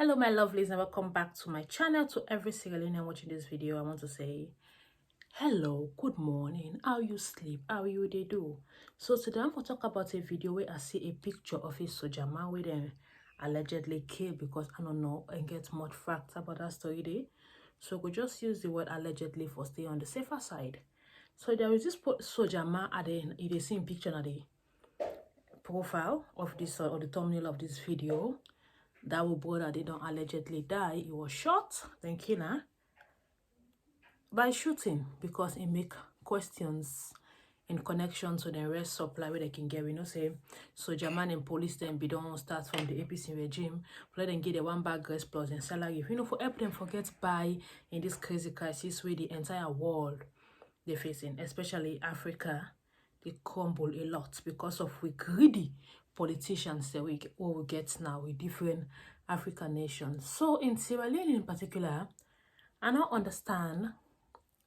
Hello my lovelies and welcome back to my channel. To every Sierra Leonean watching this video, I want to say hello, good morning, how you sleep, how you they do. So today I'm going to talk about a video where I see a picture of a soldier man with them allegedly killed, because I don't know and get much facts about that story there. So we just use the word allegedly for stay on the safer side. So there is this soldier man at the same picture at the profile of this or the thumbnail of this video. That our brother they don't allegedly die. He was shot, then killed by shooting, because it make questions in connection to the rest supply where they can get. We know say soldier man and police then be don't start from the APC regime. Let them get the one bag rest plus and salary. You know, for help them forget by in this crazy crisis where the entire world they're facing, especially Africa, they crumble a lot because of we greedy politicians that we get now with different African nations. So in Sierra Leone in particular, I don't understand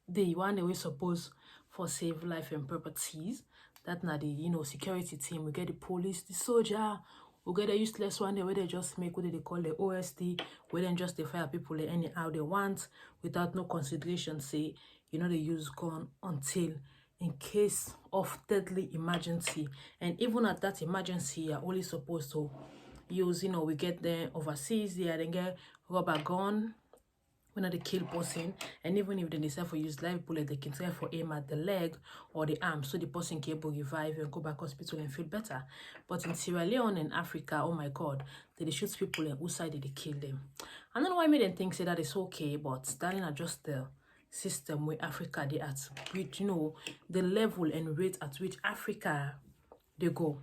the one that we suppose for save life and properties. That now the security team, we get the police, the soldier, we get a useless one where they just make what they call the OST, where they just fire people anyhow they want without no consideration. Say they use gun until in case of deadly emergency, and even at that emergency you're only supposed to use we get them overseas there, then get rubber gun when they kill person, and even if they decide for use live bullet, they can try for aim at the leg or the arm so the person can able revive and go back hospital and feel better. But in Sierra Leone and Africa, oh my god, they shoot people and whose side did they kill them? I don't know why made them think say that is okay, but that is just the system where Africa they at, which the level and rate at which Africa they go.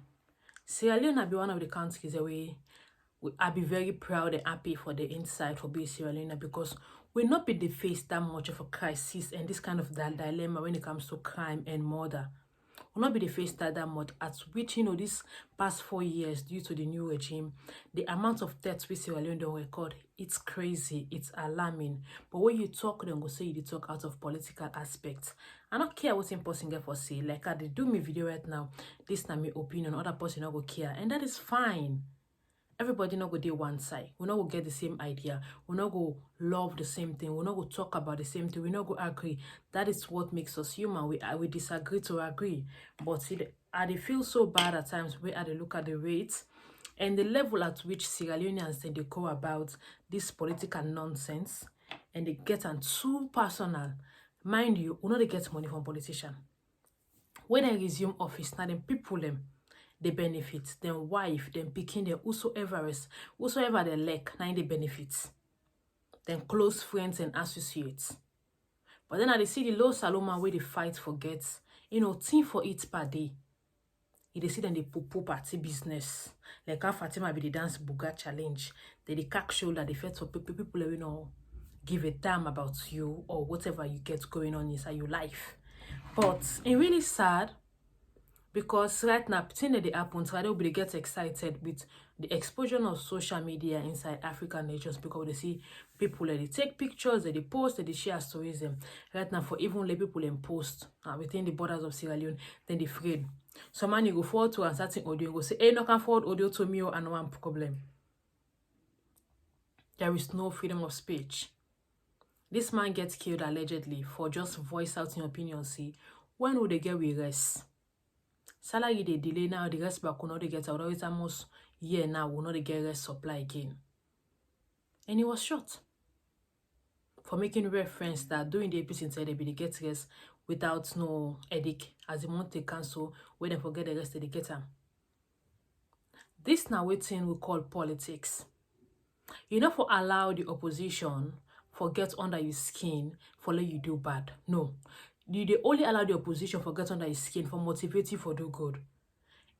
Sierra Leone be one of the countries where I be very proud and happy for the inside for being Sierra Leone, because we not be the face that much of a crisis and this kind of dilemma when it comes to crime and murder. Will not be the face that much, at which this past 4 years due to the new regime, the amount of deaths we Sierra Leone don't record, it's crazy, it's alarming. But when you talk, then go say you talk out of political aspects. I don't care what person get for say. Like I do me video right now, this na my opinion, other person not go care, and that is fine. Everybody not go do one side. We not go get the same idea. We not go love the same thing. We not go talk about the same thing. We not go agree. That is what makes us human. We disagree to agree. But see, I feel so bad at times where I look at the rates and the level at which Sierra Leoneans they go about this political nonsense, and they get on too personal. Mind you, we know they get money from politicians. When they resume office, now them people them. They benefit, then wife, then picking them, whosoever they like, now they benefits. Then close friends and associates. But then I see the low Saloma where they fight for gets, team for it per day. They see them the poo party business. Like how Fatima be the dance buga challenge. They the cack shoulder, they fed for people give a damn about you or whatever you get going on inside your life. But it's really sad, because right now, thing that they happen, so they get excited with the exposure of social media inside African nations, because they see people that they take pictures, that they post, that they share stories. Right now, for even let people and post within the borders of Sierra Leone, then they afraid. So man, you go forward to a certain audio and go say, hey, no can forward audio to me and no one problem. There is no freedom of speech. This man gets killed allegedly for just voice out your opinion. See, when will they get with rest? Salary they delay now, the rest back will not get out. It's almost year now, will not get rest supply again. And he was shot for making reference that during the APC inside they get rest without no headache, as the month they cancel, when they forget the rest they get them. This now waiting we call politics. For allow the opposition forget under your skin for let you do bad. No. They only allow the opposition for get under his skin for motivate you for do good.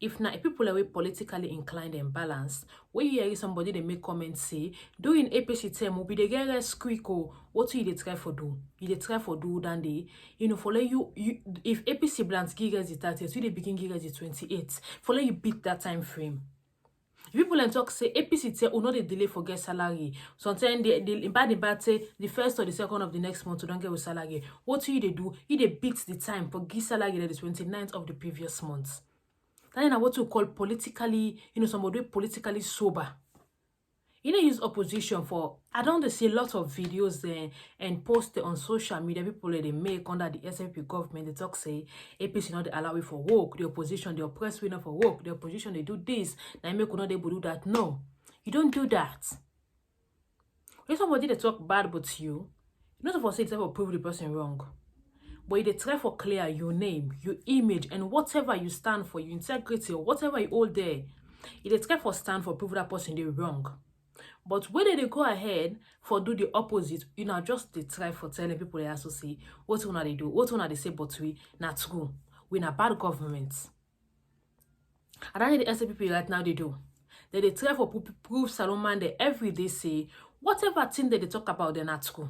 If not, people are politically inclined and balanced, when you hear somebody they make comments say, during APC term will be the get less quick, or what do you try for do? You try for do than they, for let you if APC blants gigas the 30th, they begin gigas the 28th, for let you beat that time frame. People and talk say APC say not a delay for get salary. Sometimes they bad say the first or the second of the next month to don't get with salary. What do they do? They beat the time for give salary the 29th of the previous month. That is what we call politically, somebody politically sober. You know, use opposition for, I don't see a lot of videos there and post on social media, people they make under the SFP government, they talk say, APC not allow it for work, the opposition, the oppressed winner for work, the opposition, they do this, now make not able to do that. No, you don't do that. When somebody they talk bad about you, not of us say it's ever prove the person wrong. But they try for clear your name, your image, and whatever you stand for, your integrity, or whatever you hold there. If they try for stand for prove that person they wrong. But when they go ahead for do the opposite, you know, just they try for telling people they also say, what one they do, what one they say, but we not true. We not bad government. And that's the SAPP right now they do. They try for prove Salome they every day say, whatever thing that they talk about, they're not true.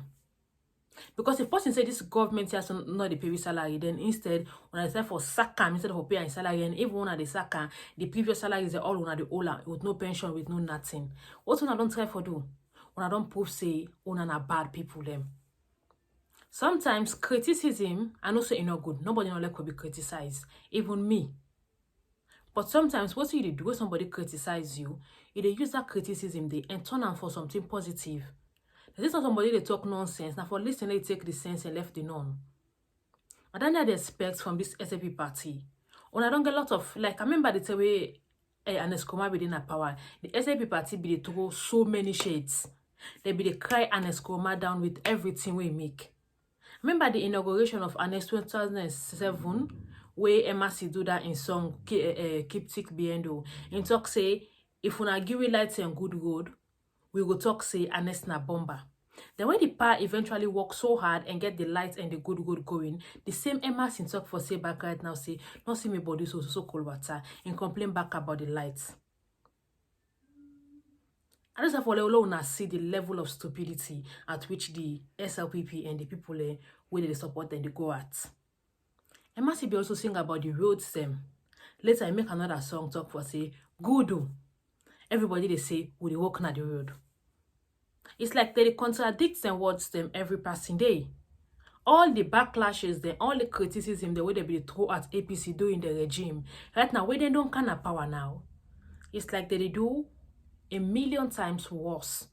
Because if person say this government has not the pay salary, then instead when I say for sack instead of pay salary, and even when they sack the previous salary is all on the ola with no pension, with no nothing. What when I don't try for do? When I don't prove say on are bad people them. Sometimes criticism and also you know good. Nobody no like to be criticized, even me. But sometimes what you do when somebody criticize you, they use that criticism they and turn them for something positive. This is not somebody they talk nonsense. Now for listening, they take the sense and left the none. I don't know the expect from this SAP party. When I don't get a lot of like I remember the way and Escoma within a power. The SAP party be they throw so many shades. They be they cry and Escoma down with everything we make. Remember the inauguration of Annex 2007, where MRC do that in song Keep Tick Biendo. In talk say, if we not give you lights and good road, we will talk say Annex na bomba. Then when the power eventually work so hard and get the lights and the good road going, the same MRC in talk for say back right now say, not see me body so cold water and complain back about the lights. I just have to see the level of stupidity at which the SLPP and the people where they support and they go at. MRC be also sing about the roads them. Later I make another song talk for say, good. Everybody they say, will they walk on the road? It's like they contradict them words them every passing day. All the backlashes, all the criticism, the way they be throw at APC doing the regime. Right now, where they don't kind of power now. It's like they do 1,000,000 times worse.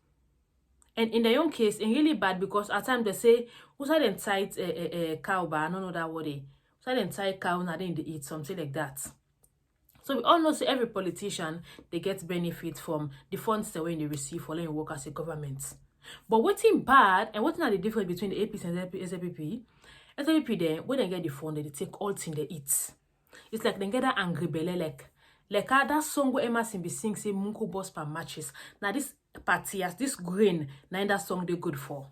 And in their own case, it's really bad because at times they say, who's that entitled cow, but I don't know that word. Who's that entitled cow, now they eat something like that. So we all know say every politician, they get benefit from the funds that when they receive for letting work as a government. But what's bad and what's not the difference between the APC and SAPP? SAPP then, when they get the fund, they take all things they eat. It's like they get that angry belly like that song where Emerson be sing say Munko boss per matches. Now this party has this grain, now that song they good for.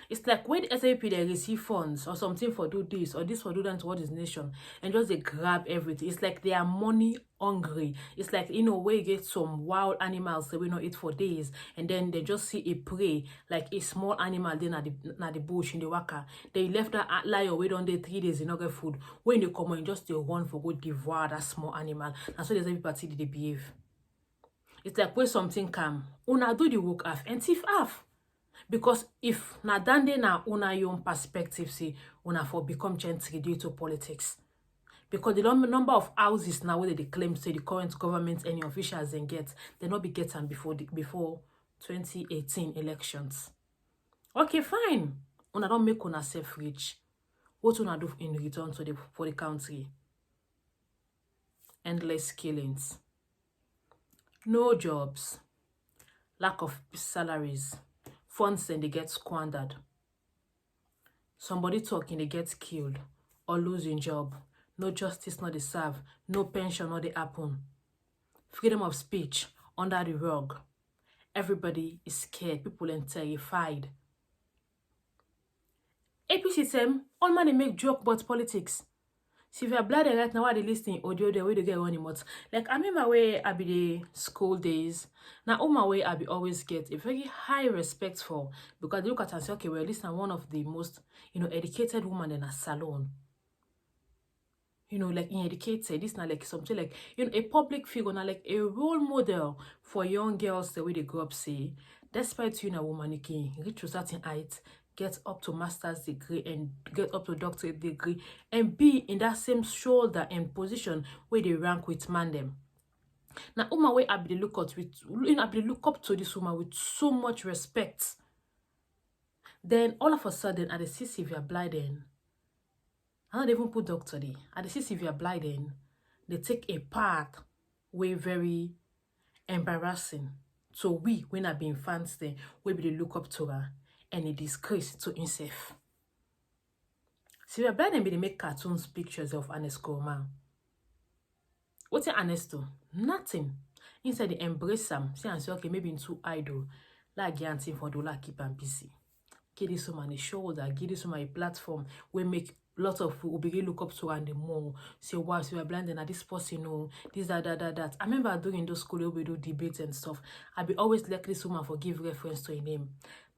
It's like when the SAP they receive funds or something for do this or this for do that toward this nation and just they grab everything. It's like they are money hungry. It's like, you know, where you get some wild animals that we not eat for days and then they just see a prey, like a small animal then at the bush in the waka. They left that lie away on the 3 days in no get food. When they come in, just they run for go devour that small animal. And so there's every party they behave. It's like when something come, una do the work half and thief half. Because if na dande na una your perspective say una for become gentry due to politics. Because the number of houses now where they claim say the current government any officials then get, they not be getting before 2018 elections. Okay, fine. Una don't make una self rich. What una do in return to for the country? Endless killings. No jobs. Lack of salaries. Funds then they get squandered. Somebody talking, they get killed or losing job. No justice, not the serve. No pension, not the happen. Freedom of speech under the rug. Everybody is scared. People are terrified. APC them all man they make joke about politics. See if you're bloody right now, they listening audio the way they get running much. Like I remember where I be the school days. Now on my way I be always get a very high respect for because they look at and say, okay, well, listen, one of the most educated woman in a salon. Like educated, this not like something like a public figure, not like a role model for young girls the way they grow up say, despite a woman you can reach to certain height, get up to master's degree and get up to doctorate degree and be in that same shoulder and position where they rank with man them. Now, woman way I be the look up with, I be the look up to this woman with so much respect. Then all of a sudden, at the see severe bleeding, I don't even put doctor there. At the see severe bleeding, they take a path way very embarrassing. So we, when I be fans there, we be the look up to her and a disgrace to himself. Severe bleeding be they make cartoons pictures of Anesco man. What's Anesto? Nothing. Instead they embrace him. Say and say, okay, maybe in too idle. Like guarantee for do like keep and busy. Give this woman a shoulder, give this woman a platform where make lots of people begin look up to her and the more say, wow, so we're blinded at this person, no, this, that. I remember doing those school we do debates and stuff. I be always like this woman for give reference to a name.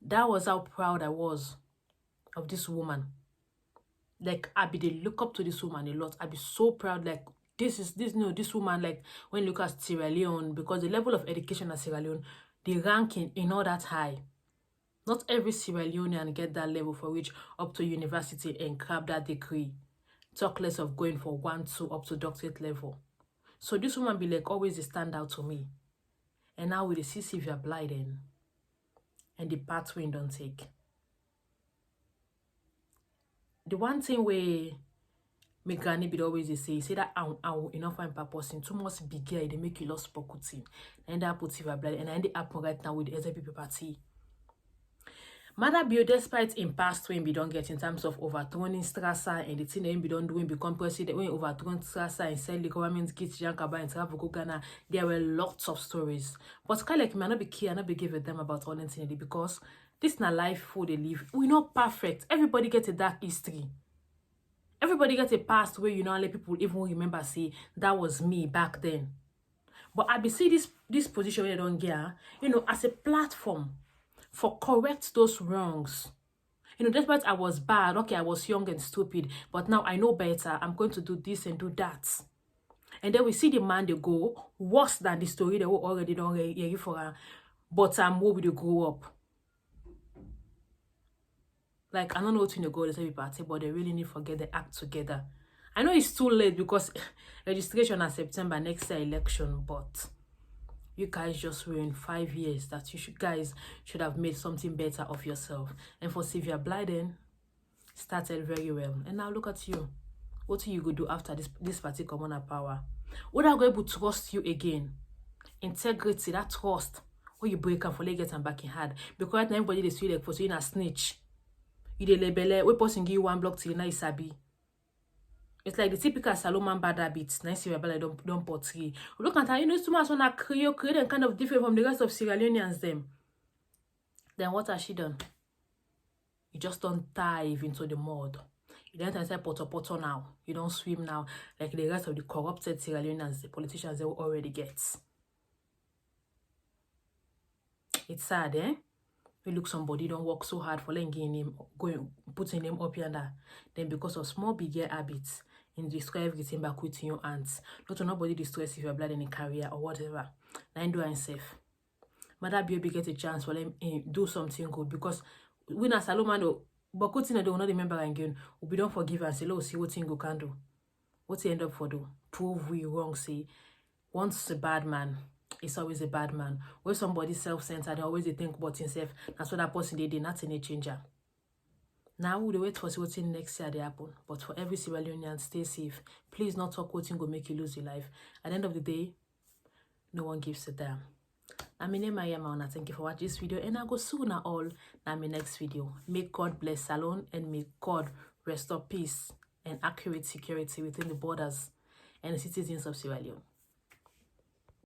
That was how proud I was of this woman. Like I be they look up to this woman a lot. I be so proud, like this woman, like when you look at Sierra Leone, because the level of education at Sierra Leone, the ranking is not that high. Not every Sierra Leonean get that level for which up to university and grab that degree. Talk less of going for 1, 2 up to doctorate level. So this woman be like always a standout to me. And now with the see severe bleeding and the pathway don't take. The one thing where my granny be always say that I will enough find purpose in too much bigger they make you lost pokutin. And that put severe bleeding and I end up right now with the SLPP party. Mother Bio, despite in past when we don't get in terms of overthrowing Strasser and the thing that we don't do when become president, when overthrown Strasser and sell the government get Jankaba and travel go Ghana, there were lots of stories. But kind of like me, I not be care, I not be give a them about all anything because this na life for they live. We're not perfect. Everybody gets a dark history. Everybody gets a past where you know let people even remember say that was me back then. But I be see this position where they don't get, you know, as a platform for correct those wrongs. You know, despite I was bad, okay, I was young and stupid, but now I know better. I'm going to do this and do that. And then we see the man they go worse than the story they were already done hear for her. But what will they grow up? Like I don't know what to go to every party, but they really need to get the act together. I know it's too late because registration is September next year election, but you guys just were in 5 years that you guys should have made something better of yourself. And for severe bleeding, started very well. And now look at you. What you go do after this particular amount of power? What are going to trust you again? Integrity, that trust. When you break and for get and back in hard. Because right now everybody they see like for you in a snitch. You dey label we person give you 1 block till you now sabi. It's like the typical Salomon bad habits. Nice Sierra Leone don't portray. Look at her, you know, too much on a KRIO and kind of different from the rest of Sierra Leoneans them. Then what has she done? You just don't dive into the mud. You don't say poto now. You don't swim now like the rest of the corrupted Sierra Leoneans, the politicians they will already get. It's sad, eh? You look somebody don't work so hard for letting him putting him up yonder. Then because of small bigger habits, and destroy everything back with your hands. Not nobody destroys if you're blood in a career or whatever. Now do and safe. Mother baby get a chance for them do something good because we na Salomon but good thing I don't not remember again. We don't forgive and say, "Lo, see what thing you can do. What you end up for do? Prove we wrong. Say once a bad man, it's always a bad man. When somebody self-centered, they always they think about himself. That's what that person did. Nothing a changer. Now we'll wait for what's in next year they happen. But for every Sierra Leonean, stay safe. Please not talk what's going to make you lose your life. At the end of the day, no one gives a damn. I'm in my Yama. Thank you for watching this video. And I'll go soon all in my next video. May God bless Salone and may God restore peace and accurate security within the borders and the citizens of Sierra Leone.